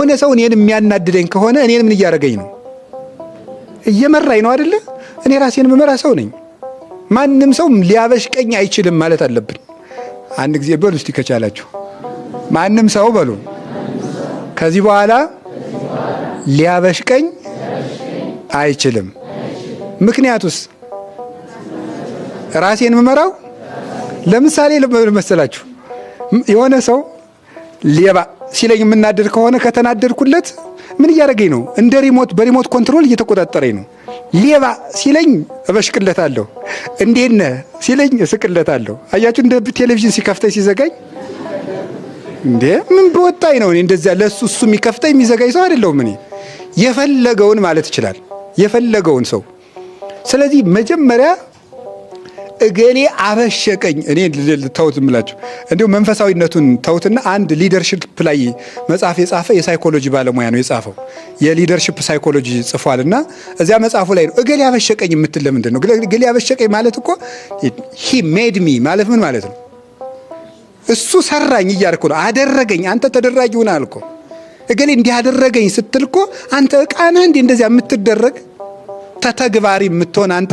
ሆነ ሰው እኔን የሚያናድደኝ ከሆነ እኔን ምን እያደረገኝ ነው? እየመራኝ ነው አይደለ? እኔ ራሴን መመራ ሰው ነኝ። ማንም ሰው ሊያበሽቀኝ አይችልም ማለት አለብን። አንድ ጊዜ በሉ እስቲ ከቻላችሁ ማንም ሰው በሉ ከዚህ በኋላ ሊያበሽቀኝ አይችልም። ምክንያቱስ ራሴን መመራው። ለምሳሌ ለመሰላችሁ የሆነ ሰው ሌባ ሲለኝ የምናደድ ከሆነ ከተናደድኩለት ምን እያደረገኝ ነው? እንደ ሪሞት በሪሞት ኮንትሮል እየተቆጣጠረኝ ነው። ሌባ ሲለኝ እበሽቅለታለሁ። እንዴት ነህ ሲለኝ እስቅለታለሁ። አያችሁ እንደ ቴሌቪዥን ሲከፍተኝ ሲዘጋኝ እንዴ ምን በወጣኝ ነው? እኔ እንደዚያ ለሱ እሱ የሚከፍተኝ የሚዘጋኝ ሰው አይደለሁም። እኔ የፈለገውን ማለት ይችላል የፈለገውን ሰው። ስለዚህ መጀመሪያ እገሌ አበሸቀኝ እኔ ተውት እምላችሁ እንዴው መንፈሳዊነቱን ተውትና አንድ ሊደርሺፕ ላይ መጽሐፍ የጻፈ የሳይኮሎጂ ባለሙያ ነው የጻፈው። የሊደርሺፕ ሳይኮሎጂ ጽፏልና እዚያ መጽሐፉ ላይ ነው እገሌ አበሸቀኝ የምትል ለምንድን ነው? እገሌ አበሸቀኝ ማለት እኮ he made me ማለት ምን ማለት ነው? እሱ ሰራኝ እያልኩ ነው። አደረገኝ አንተ ተደራጊ ሆነ አልኩ። እገሌ እንዲህ አደረገኝ ስትል እኮ አንተ ዕቃ ነህ እንዴ እንደዚያ የምትደረግ ተተግባሪ የምትሆን አንተ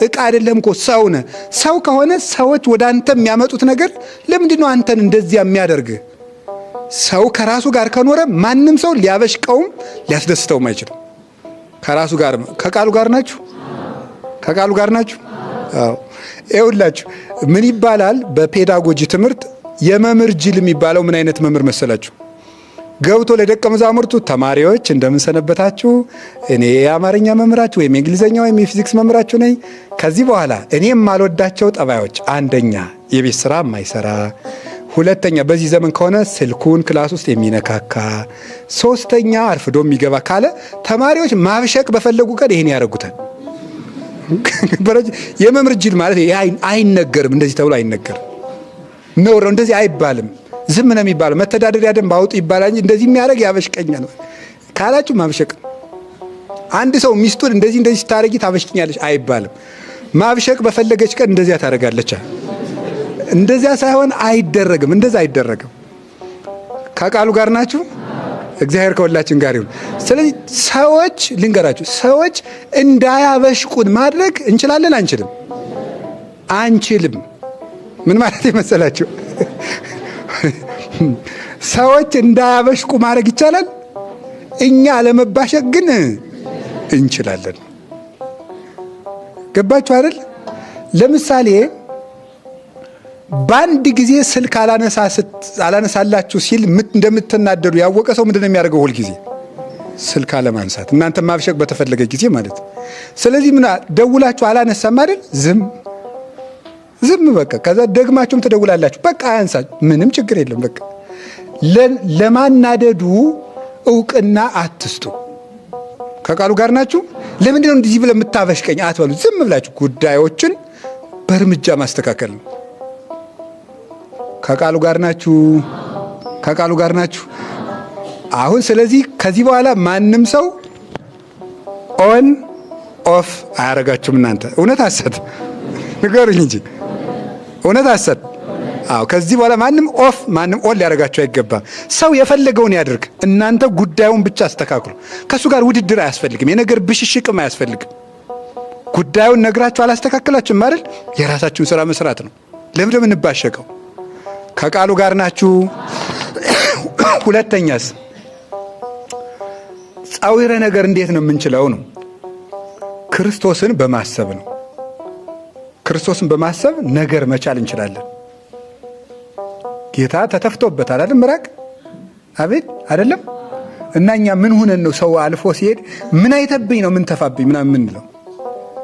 ዕቃ አይደለም እኮ ሰው ነህ። ሰው ከሆነ ሰዎች ወደ አንተ የሚያመጡት ነገር ለምንድን ነው አንተን እንደዚያ የሚያደርግ? ሰው ከራሱ ጋር ከኖረ ማንም ሰው ሊያበሽቀውም ሊያስደስተውም አይችልም። ከራሱ ጋር ከቃሉ ጋር ናችሁ? ከቃሉ ጋር ናችሁ? አዎ ይኸውላችሁ ምን ይባላል በፔዳጎጂ ትምህርት የመምህር ጅል የሚባለው ምን አይነት መምህር መሰላችሁ? ገብቶ ለደቀ መዛሙርቱ ተማሪዎች እንደምን ሰነበታችሁ? እኔ የአማርኛ መምህራችሁ ወይም የእንግሊዘኛ ወይም የፊዚክስ መምህራችሁ ነኝ። ከዚህ በኋላ እኔ የማልወዳቸው ጠባዮች፣ አንደኛ የቤት ስራ የማይሰራ፣ ሁለተኛ በዚህ ዘመን ከሆነ ስልኩን ክላስ ውስጥ የሚነካካ፣ ሶስተኛ አርፍዶ የሚገባ ካለ ተማሪዎች ማብሸቅ በፈለጉ ቀን ይሄን ያደርጉታል። የመምህር ጅል ማለት አይነገርም። እንደዚህ ተብሎ አይነገርም። ነውር ነው። እንደዚህ አይባልም። ዝም ነው የሚባለው። መተዳደሪያ ደንብ አውጡ ይባላል እንጂ እንደዚህ የሚያደርግ ያበሽቀኛል ካላችሁ ማብሸቅ። አንድ ሰው ሚስቱን እንደዚህ ስታረጊ ታበሽቀኛለች አይባልም። ማብሸቅ በፈለገች ቀን እንደዚያ ታደርጋለች። እንደዚያ ሳይሆን አይደረግም። እንደዛ አይደረግም። ከቃሉ ጋር ናችሁ? እግዚአብሔር ከሁላችን ጋር ይሁን። ስለዚህ ሰዎች ልንገራችሁ፣ ሰዎች እንዳያበሽቁን ማድረግ እንችላለን? አንችልም? አንችልም። ምን ማለት ይመስላችሁ? ሰዎች እንዳያበሽቁ ማድረግ ይቻላል። እኛ ለመባሸቅ ግን እንችላለን። ገባችሁ አይደል? ለምሳሌ በአንድ ጊዜ ስልክ አላነሳላችሁ ሲል እንደምትናደዱ ያወቀ ሰው ምንድነው የሚያደርገው? ሁል ጊዜ ስልክ አለማንሳት፣ እናንተ ማብሸቅ በተፈለገ ጊዜ ማለት። ስለዚህ ምን ደውላችሁ አላነሳም አይደል? ዝም በቃ። ከዛ ደግማችሁም ትደውላላችሁ፣ በቃ አያንሳ፣ ምንም ችግር የለም በቃ። ለማናደዱ እውቅና አትስጡ። ከቃሉ ጋር ናችሁ? ለምንድን ነው እንደዚህ ብለህ የምታበሽቀኝ አትበሉ። ዝም ብላችሁ ጉዳዮችን በእርምጃ ማስተካከል ነው። ከቃሉ ጋር ናችሁ? ከቃሉ ጋር ናችሁ? አሁን ስለዚህ ከዚህ በኋላ ማንም ሰው ኦን ኦፍ አያረጋችሁም። እናንተ እውነት ሐሰት ንገሩኝ እንጂ እውነት ሐሰት? አዎ ከዚህ በኋላ ማንም ኦፍ ማንም ኦን ሊያረጋችሁ አይገባም። ሰው የፈለገውን ያድርግ። እናንተ ጉዳዩን ብቻ አስተካክሉ። ከሱ ጋር ውድድር አያስፈልግም። የነገር ብሽሽቅም አያስፈልግም። ጉዳዩን ነግራችሁ አላስተካከላችሁም አይደል? የራሳችሁን ስራ መስራት ነው። ለምን እንባሸቀው? ከቃሉ ጋር ናችሁ? ሁለተኛስ ጻዊረ ነገር እንዴት ነው የምንችለው ነው? ክርስቶስን በማሰብ ነው። ክርስቶስን በማሰብ ነገር መቻል እንችላለን። ጌታ ተተፍቶበታል አይደል? ምራቅ አቤት አይደለም? እናኛ ምን ሆነን ነው ሰው አልፎ ሲሄድ ምን አይተብኝ ነው ምን ተፋብኝ ምናምን የምንለው?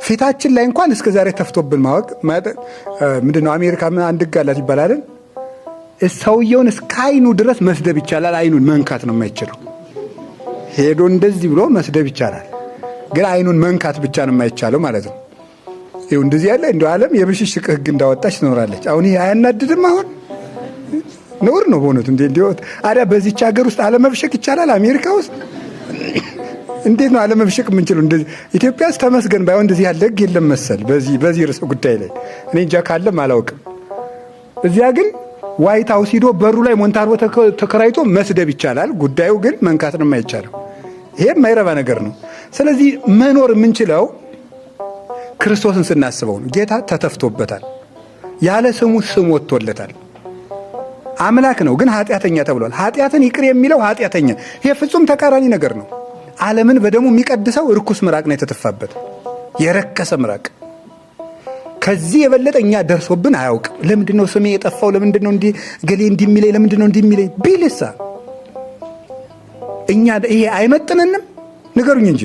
ፊታችን ላይ እንኳን እስከ ዛሬ ተፍቶብን ማወቅ ምንድነው? አሜሪካ አንድ ጋላት ይባላል። ሰውየውን እስከ አይኑ ድረስ መስደብ ይቻላል። አይኑን መንካት ነው የማይችለው። ሄዶ እንደዚህ ብሎ መስደብ ይቻላል፣ ግን አይኑን መንካት ብቻ ነው የማይቻለው ማለት ነው። ይኸው እንደዚህ ያለ እንደው ዓለም የብሽሽቅ ሕግ እንዳወጣች ትኖራለች። አሁን ይሄ አያናድድም? አሁን ነውር ነው በእውነቱ። እንዴ አዳ በዚህች ሀገር ውስጥ አለመብሸቅ ይቻላል? አሜሪካ ውስጥ እንዴት ነው አለመብሸቅ የምንችለው? እንደዚህ ኢትዮጵያ ውስጥ ተመስገን ባይሆን እንደዚህ ያለ ሕግ የለም መሰል በዚህ ርዕሰ ጉዳይ ላይ እኔ እንጃ ካለም አላውቅም። እዚያ ግን ዋይት ሃውስ ሂዶ በሩ ላይ ሞንታርቦ ተከራይቶ መስደብ ይቻላል። ጉዳዩ ግን መንካት ነው የማይቻለው። ይሄ የማይረባ ነገር ነው። ስለዚህ መኖር የምንችለው ክርስቶስን ስናስበው ነው። ጌታ ተተፍቶበታል። ያለ ስሙ ስም ወጥቶለታል። አምላክ ነው ግን ኃጢአተኛ ተብሏል። ኃጢአትን ይቅር የሚለው ኃጢአተኛ። ይሄ ፍጹም ተቃራኒ ነገር ነው። ዓለምን በደሙ የሚቀድሰው ርኩስ ምራቅ ነው የተተፋበት፣ የረከሰ ምራቅ። ከዚህ የበለጠ እኛ ደርሶብን አያውቅም። ለምንድነው ስሜ የጠፋው? ለምንድነው እንዲህ ገሌ እንዲሚለኝ? ለምንድነው እንዲሚለኝ ቢልሳ እኛ ይሄ አይመጥነንም? ንገሩኝ እንጂ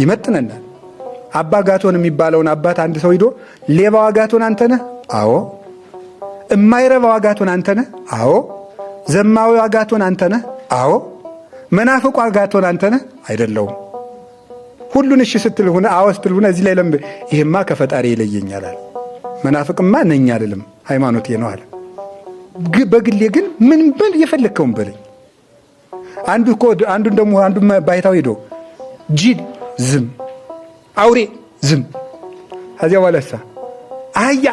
ይመጥነናል። አባ ጋቶን የሚባለውን አባት አንድ ሰው ሂዶ ሌባው አጋቶን አንተ ነህ? አዎ። እማይረባው አጋቶን አንተ ነህ? አዎ። ዘማዊው አጋቶን አንተ ነህ? አዎ። መናፍቁ አጋቶን አንተ ነህ? አይደለሁም። ሁሉን እሺ ስትል ሆነ አዎ ስትል ሆነ እዚህ ላይ ይሄማ ከፈጣሪ ይለየኛል አለ። መናፍቅማ ነኝ አይደለም ሃይማኖቴ ነው አለ። በግሌ ግን ምን በል የፈለከውን በለኝ። አንዱን ደግሞ ባይታው ሄዶ ጂል ዝም፣ አውሬ ዝም። ከዚያ በኋላሳ አህያ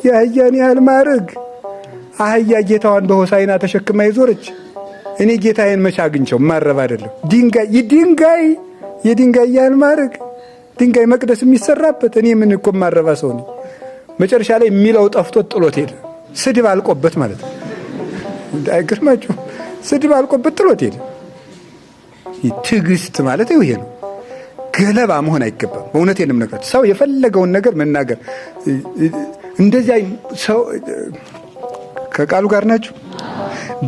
የአህያን ያህል ማድረግ አህያ ጌታዋን በሆሳይና ተሸክማ ይዞረች። እኔ ጌታዬን መቼ አግኝቸው? ማረብ አይደለም። የድንጋይ ያህል ማድረግ ድንጋይ መቅደስ የሚሰራበት እኔ ምን እኮ ማረባ ሰው ነኝ። መጨረሻ ላይ የሚለው ጠፍቶት ጥሎት ሄደ። ስድብ አልቆበት ማለት ነው። አይገርማችሁ? ስድብ አልቆበት ጥሎት ሄደ። ትዕግስት ማለት ይሄ ነው። ገለባ መሆን አይገባም። በእውነቴን ነው የምነግራችሁ። ሰው የፈለገውን ነገር መናገር እንደዚያ ሰው ከቃሉ ጋር ናችሁ።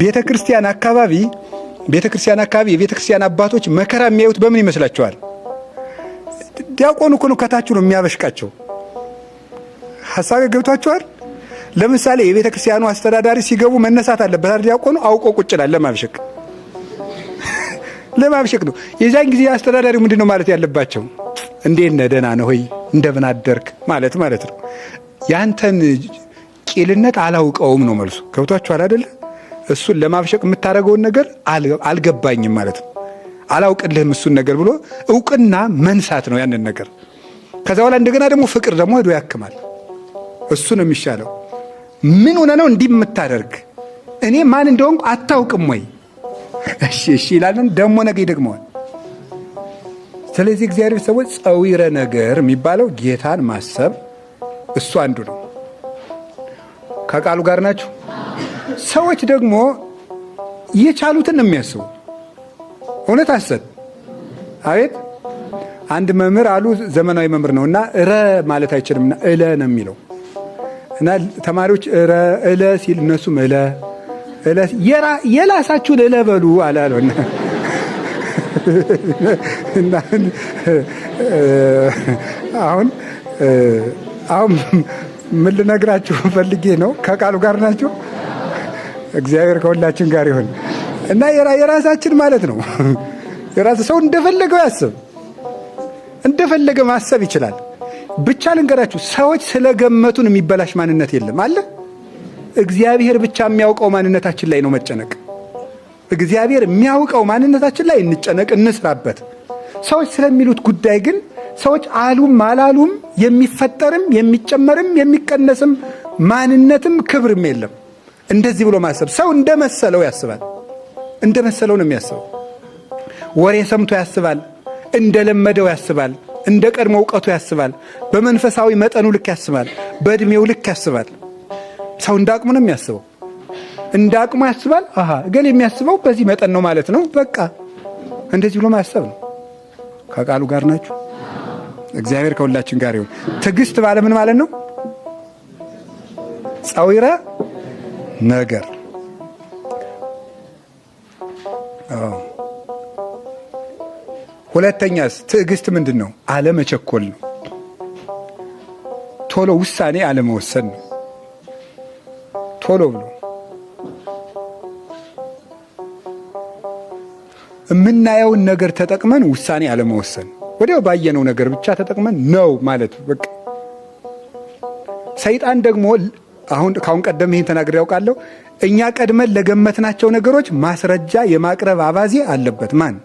ቤተክርስቲያን አካባቢ የቤተክርስቲያን አባቶች መከራ የሚያዩት በምን ይመስላችኋል? ዲያቆኑ እኮ ነው ከታች ነው የሚያበሽቃቸው። ሐሳብ ገብቷችኋል? ለምሳሌ የቤተክርስቲያኑ አስተዳዳሪ ሲገቡ መነሳት አለበት አይደል? ዲያቆኑ አውቆ ቁጭ ይላል ለማብሸቅ ነው። የዛን ጊዜ አስተዳዳሪው ምንድነው ማለት ያለባቸው? እንዴት ነህ? ደህና ነህ ሆይ? እንደምን አደርክ ማለት ነው። ያንተን ቂልነት አላውቀውም ነው መልሱ። ገብቷችኋል አይደል? እሱን ለማብሸቅ የምታደርገውን ነገር አልገባኝም ማለት ነው። አላውቅልህም እሱን ነገር ብሎ እውቅና መንሳት ነው ያንን ነገር። ከዛ በኋላ እንደገና ደግሞ ፍቅር ደግሞ ሄዶ ያክማል። እሱ ነው የሚሻለው። ምን ሆነ ነው እንዲህ የምታደርግ? እኔ ማን እንደሆንኩ አታውቅም ወይ? እሺ ይላልን። ደግሞ ነገ ይደግመዋል። ስለዚህ እግዚአብሔር ሰዎች ጸዊረ ነገር የሚባለው ጌታን ማሰብ እሱ አንዱ ነው። ከቃሉ ጋር ናችሁ። ሰዎች ደግሞ የቻሉትን ነው የሚያስቡ። እውነት ሐሰት? አቤት። አንድ መምህር አሉ፣ ዘመናዊ መምህር ነውና እረ ማለት አይችልምና እለ ነው የሚለው እና ተማሪዎች እለ ሲል እነሱም እለ የራሳችሁን እለ በሉ አላለውና አሁን ምን ልነግራችሁ ፈልጌ ነው። ከቃሉ ጋር ናችሁ። እግዚአብሔር ከሁላችን ጋር ይሁን እና የራሳችን ማለት ነው። የራስ ሰው እንደፈለገው ያስብ፣ እንደፈለገ ማሰብ ይችላል። ብቻ ልንገራችሁ፣ ሰዎች ስለገመቱን የሚበላሽ ማንነት የለም አለ። እግዚአብሔር ብቻ የሚያውቀው ማንነታችን ላይ ነው መጨነቅ። እግዚአብሔር የሚያውቀው ማንነታችን ላይ እንጨነቅ፣ እንስራበት። ሰዎች ስለሚሉት ጉዳይ ግን ሰዎች አሉም አላሉም የሚፈጠርም የሚጨመርም የሚቀነስም ማንነትም ክብርም የለም። እንደዚህ ብሎ ማሰብ ሰው እንደመሰለው ያስባል። እንደመሰለው ነው የሚያስበው። ወሬ ሰምቶ ያስባል፣ እንደለመደው ያስባል፣ እንደ ቀድሞ ዕውቀቱ ያስባል፣ በመንፈሳዊ መጠኑ ልክ ያስባል፣ በእድሜው ልክ ያስባል። ሰው እንዳቅሙ ነው የሚያስበው። እንዳቅሙ ያስባል። እገሌ የሚያስበው በዚህ መጠን ነው ማለት ነው። በቃ እንደዚህ ብሎ ማሰብ ነው። ከቃሉ ጋር ናችሁ። እግዚአብሔር ከሁላችን ጋር ይሁን። ትዕግስት ባለ ምን ማለት ነው? ጸዊረ ነገር። ሁለተኛስ ትዕግስት ምንድን ነው? አለመቸኮል ነው። ቶሎ ውሳኔ አለመወሰን ነው። ቶሎ ብሎ የምናየውን ነገር ተጠቅመን ውሳኔ አለመወሰን፣ ወዲያው ባየነው ነገር ብቻ ተጠቅመን ነው ማለት በቃ። ሰይጣን ደግሞ ካሁን ቀደም ይሄን ተናግሬ ያውቃለሁ። እኛ ቀድመን ለገመትናቸው ነገሮች ማስረጃ የማቅረብ አባዜ አለበት። ማን?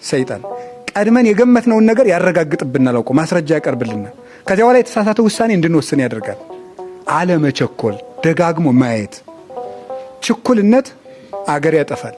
ሰይጣን። ቀድመን የገመትነውን ነገር ያረጋግጥብናል፣ አውቆ ማስረጃ ያቀርብልናል። ከዚያ በኋላ የተሳሳተ ውሳኔ እንድንወስን ያደርጋል። አለመቸኮል፣ ደጋግሞ ማየት። ችኩልነት አገር ያጠፋል።